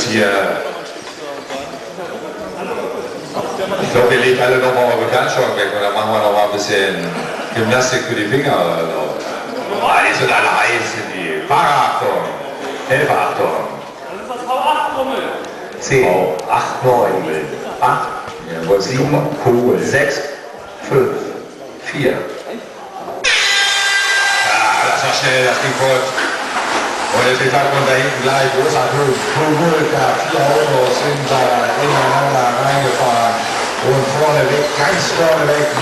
Hier. Ich glaube, ihr legt alle noch mal eure Ganzschock weg und dann machen wir noch mal ein bisschen Gymnastik für die Finger oder so. Oh, die sind alle heiß, sind die. Fahrerachtung, Helferachtung. Das ist das V8-Trommel. 10, 8, 9, 8, 7, 6, 5, 4. Ja, das war schnell, das ging kurz. Und jetzt hat man da hinten gleich großer Tumulta, 4 Autos sind da ineinander reingefahren und vorneweg, ganz vorneweg,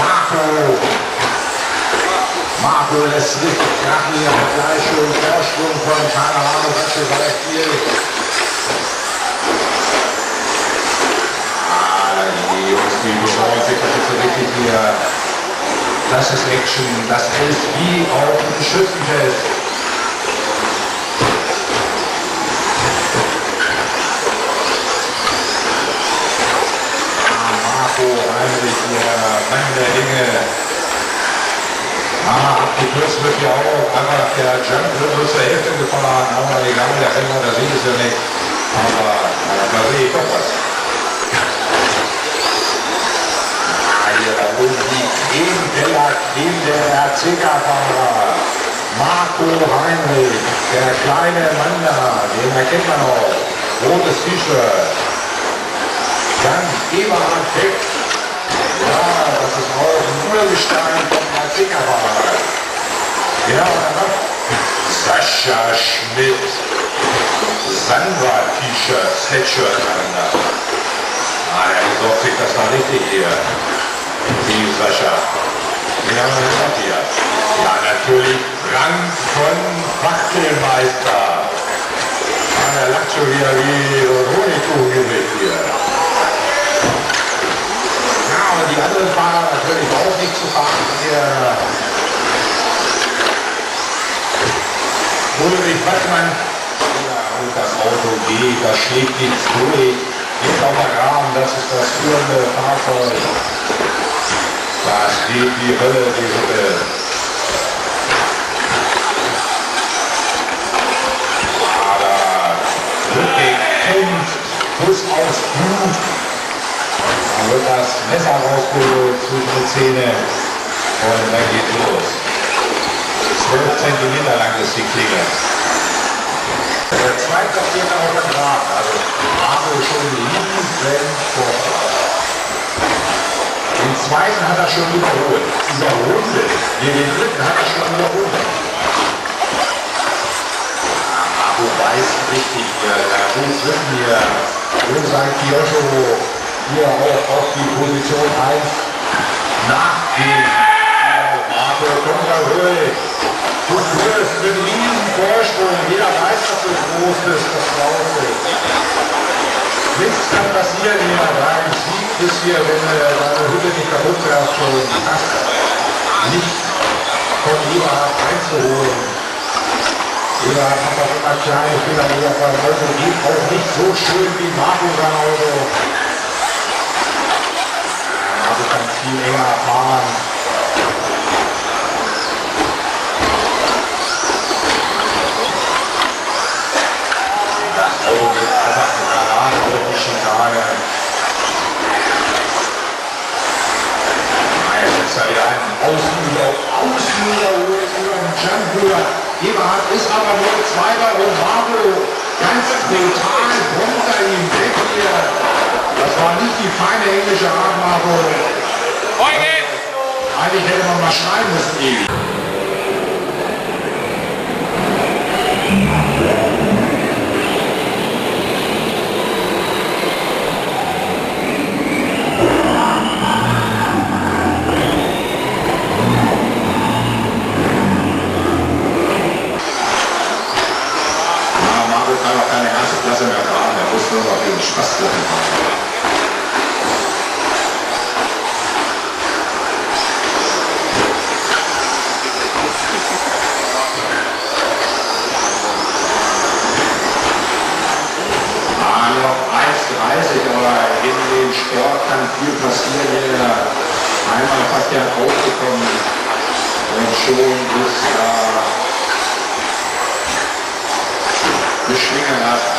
Marco lässt richtig krachen, hier hat gleich schon Vorsprung von, keine Ahnung, was für weit viel. Die Jungs, die beschreiben sich das jetzt so richtig hier. Das ist Action, das ist wie auf dem Schützenfest. Heinrich hier, Mann der Dinge. Abgekürzt wird ja auch, einfach der Jump wird nur zur Hälfte gefahren, aber egal, der Fänger, da sieht es ja nicht. Aber da sehe ich doch was. Hier da oben die Creme der RCK-Fahrer. Marco Heinrich, der kleine Mann da, den erkennt man auch. Rotes T-Shirt. Dann Eberhard Beck. Ja, das ist auch ein Urgestein vom RCK-Fahrer. Ja, und dann noch Sascha Schmidt. Sandra-T-Shirt, Sweatshirt an. Der besorgt sich das mal richtig hier. Die Sascha. Wie haben wir das noch hier? Ja, natürlich Frank von Wachtelmeister. Der lacht schon wieder wie Honigkuchengericht hier. Ja, und die anderen Fahrer natürlich auch nicht zu fahren hier. Ulrich Wattmann. Ja, und das Auto geht, da schlägt nichts durch. Jetzt auf der Graben, das ist das führende Fahrzeug. Da steht die Hölle, die Hölle. Gekämpft, Fuß aufs Blut. Dann wird das Messer rausgeholt zwischen die Zähne und dann geht's los. 12 cm lang ist die Klinge. Der zweite steht auf der Graben, also Marco schon riesen Vorfahrt. Den zweiten hat er schon überholt. Überholt? Nee, den dritten hat er schon überholt. Marco weiß richtig hier, der ruft hier, wo sagt Kiosho hier auch auf die Position 1 nach dem Marco, komm da ruhig. Du führst mit riesen Vorsprung, jeder weiß, dass du groß bist, das brauchst du. Nichts kann passieren hier, dein Sieg ist hier, wenn du deine Hütte nicht kaputt fährst, schon fast nicht von Eberhard einzuholen. Eberhard hat auch immer kleine Fehler, die auf seinem Auto geht auch nicht so schön wie Marco sein Auto. Marco kann viel enger fahren. Das Auto geht einfach gerade auf die Schikane. Jetzt ist er wieder ein Außenüber über den Jump höher. Eberhard ist aber nur Zweiter und Marco ganz brutal brummt er ihm weg hier. Das war nicht die feine englische Art, Marco. Eigentlich hätte man mal schreiben müssen, Evi. Marco kann auch keine erste Klasse mehr fahren, er muss nur noch den Spaßgruppen fahren. Aber in dem Sport kann viel passieren, hier einmal Verkehr aufgekommen und schon ist da geschwingert.